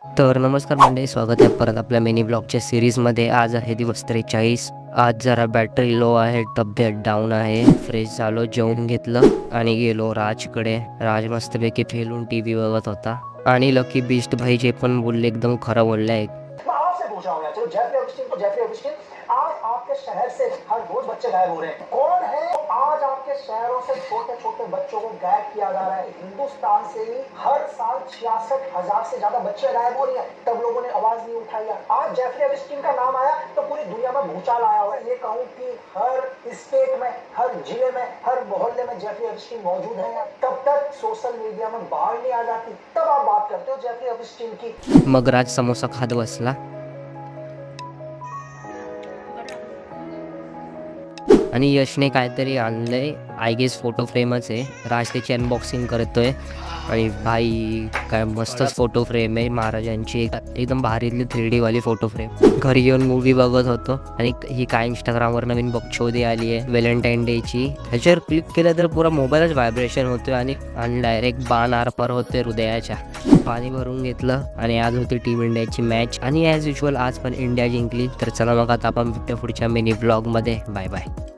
तर नमस्कार मंडळी, स्वागत आहे परत आपल्या मिनी ब्लॉगच्या सिरीजमध्ये. आज आहे दिवस 43. आज जरा बॅटरी लो आहे, तब्येत डाऊन आहे. फ्रेश झालो, जेवून घेतलं आणि गेलो राजकडे. राज मस्तपैकी फेलून टी व्ही बघत होता आणि लकी बीस्ट भाई जे पण बोलले एकदम खरं बोलले. आपसे पूछ रहा हूँ यार, चलो जेफरी एप्स्टीन को जेफरी एप्स्टीन, आज आपके शहर से हर रोज बच्चे गायब हो रहे हैं। कौन है आज आपके शहरों से छोटे छोटे बच्चों को गायब किया जा रहा है? हिंदुस्तान से ही हर साल 66,000 से ज्यादा बच्चे गायब हो रही हैं, तब लोगों ने आवाज नहीं उठाई है। आज जेफरी एप्स्टीन का नाम आया तो पूरी दुनिया में भूचाल आया हुआ है। ये कहूँ कि हर स्टेट में, हर जिले में, हर मोहल्ले में जेफरी एप्स्टीन मौजूद है। तब तक सोशल मीडिया में बाहर नहीं आ जाती, तब आप बात करते हो जेफरी एप्स्टीन की। मग राज समोसा खात बसला आणि यशने काहीतरी आणलंय, आय गेस फोटो फ्रेमच आहे. राज त्याची अनबॉक्सिंग करतोय आणि भाई काय मस्तच फोटो फ्रेम आहे महाराजांची, एकदम भारीतली 3D वाली फोटो फ्रेम. घरी येऊन मूवी बघत होतो आणि ही काय इंस्टाग्रामवर नवीन बकचोदी आली आहे व्हॅलेंटाईन डेची. ह्याच्यावर क्लिक केलं तर पुरा मोबाईलच व्हायब्रेशन होतोय आणि डायरेक्ट बाण आरपार होते हृदयाच्या. पाणी भरून घेतलं आणि आज होती टीम इंडियाची मॅच आणि ॲज युजल आज पण इंडिया जिंकली. तर चला मग आता आपण भेटूया पुढच्या मिनी ब्लॉगमध्ये. Bye bye.